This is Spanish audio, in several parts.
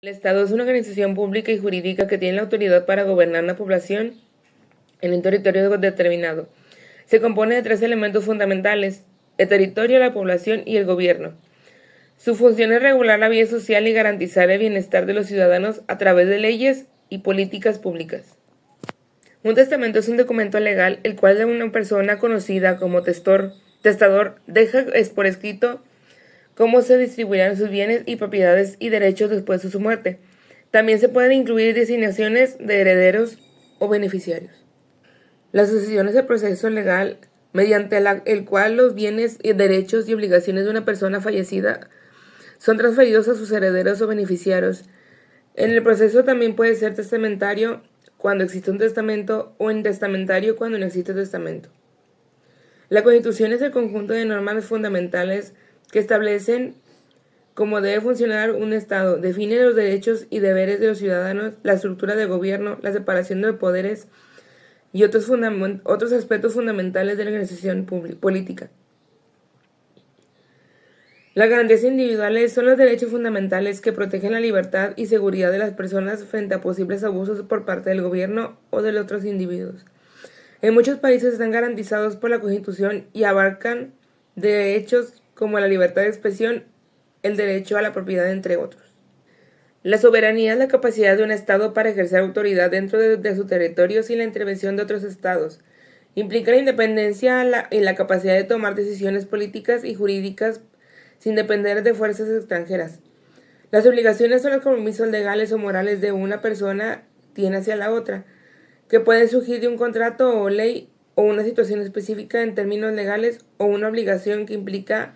El Estado es una organización pública y jurídica que tiene la autoridad para gobernar una población en un territorio determinado. Se compone de tres elementos fundamentales: el territorio, la población y el gobierno. Su función es regular la vida social y garantizar el bienestar de los ciudadanos a través de leyes y políticas públicas. Un testamento es un documento legal el cual una persona conocida como testador deja por escrito cómo se distribuirán sus bienes y propiedades y derechos después de su muerte. También se pueden incluir designaciones de herederos o beneficiarios. La sucesión es el proceso legal mediante el cual los bienes, derechos y obligaciones de una persona fallecida son transferidos a sus herederos o beneficiarios. En el proceso también puede ser testamentario cuando existe un testamento o intestamentario cuando no existe testamento. La Constitución es el conjunto de normas fundamentales que establecen cómo debe funcionar un Estado, define los derechos y deberes de los ciudadanos, la estructura de gobierno, la separación de poderes y otros aspectos fundamentales de la organización política. Las garantías individuales son los derechos fundamentales que protegen la libertad y seguridad de las personas frente a posibles abusos por parte del gobierno o de otros individuos. En muchos países están garantizados por la Constitución y abarcan derechos como la libertad de expresión, el derecho a la propiedad, entre otros. La soberanía es la capacidad de un Estado para ejercer autoridad dentro de su territorio sin la intervención de otros Estados. Implica la independencia y la capacidad de tomar decisiones políticas y jurídicas sin depender de fuerzas extranjeras. Las obligaciones son los compromisos legales o morales de una persona tiene hacia la otra, que pueden surgir de un contrato o ley o una situación específica en términos legales o una obligación que implica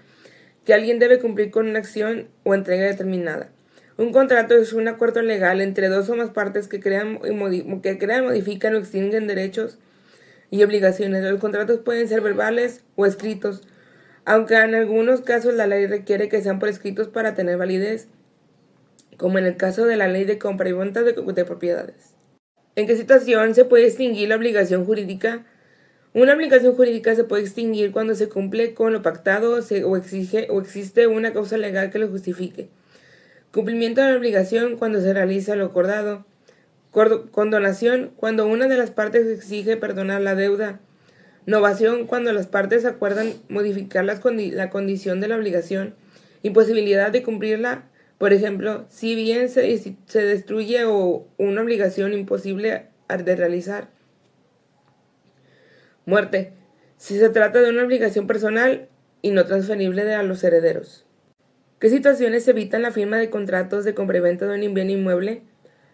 que alguien debe cumplir con una acción o entrega determinada. Un contrato es un acuerdo legal entre dos o más partes que crean, modifican o extinguen derechos y obligaciones. Los contratos pueden ser verbales o escritos, aunque en algunos casos la ley requiere que sean por escritos para tener validez, como en el caso de la ley de compra y venta de propiedades. ¿En qué situación se puede extinguir la obligación jurídica? Una obligación jurídica se puede extinguir cuando se cumple con lo pactado o existe una causa legal que lo justifique. Cumplimiento de la obligación cuando se realiza lo acordado. Condonación cuando una de las partes exige perdonar la deuda. Novación cuando las partes acuerdan modificar la condición de la obligación. Imposibilidad de cumplirla. Por ejemplo, si bien se destruye o una obligación imposible de realizar. Muerte, si se trata de una obligación personal y no transferible a los herederos. ¿Qué situaciones evitan la firma de contratos de compraventa de un bien inmueble?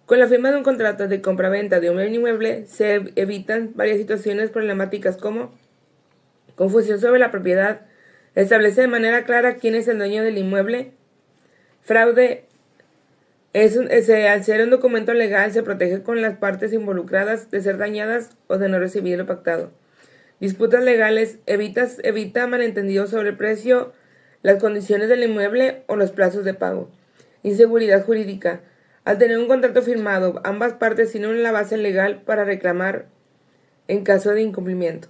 Con la firma de un contrato de compraventa de un bien inmueble se evitan varias situaciones problemáticas como confusión sobre la propiedad, establece de manera clara quién es el dueño del inmueble, fraude, al ser un documento legal se protege con las partes involucradas de ser dañadas o de no recibir lo pactado. Disputas legales, evita malentendidos sobre el precio, las condiciones del inmueble o los plazos de pago. Inseguridad jurídica. Al tener un contrato firmado, ambas partes tienen la base legal para reclamar en caso de incumplimiento.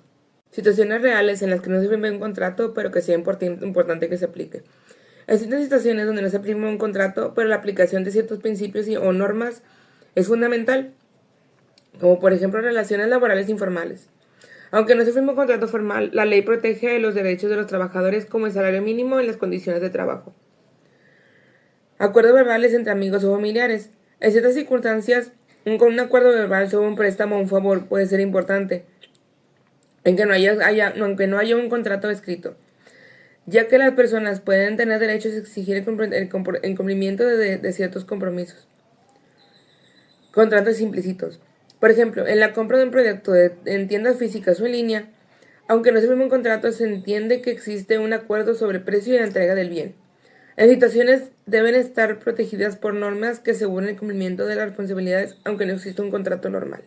Situaciones reales en las que no se firma un contrato, pero que sea importante que se aplique. Existen situaciones donde no se firma un contrato, pero la aplicación de ciertos principios o normas es fundamental, como por ejemplo relaciones laborales informales. Aunque no se firma un contrato formal, la ley protege los derechos de los trabajadores como el salario mínimo y las condiciones de trabajo. Acuerdos verbales entre amigos o familiares. En ciertas circunstancias, con un acuerdo verbal sobre un préstamo o un favor puede ser importante, aunque no haya un contrato escrito, ya que las personas pueden tener derechos a exigir el cumplimiento de ciertos compromisos. Contratos implícitos. Por ejemplo, en la compra de un producto en tiendas físicas o en línea, aunque no se firme un contrato, se entiende que existe un acuerdo sobre el precio y la entrega del bien. Las situaciones deben estar protegidas por normas que aseguren el cumplimiento de las responsabilidades, aunque no exista un contrato normal.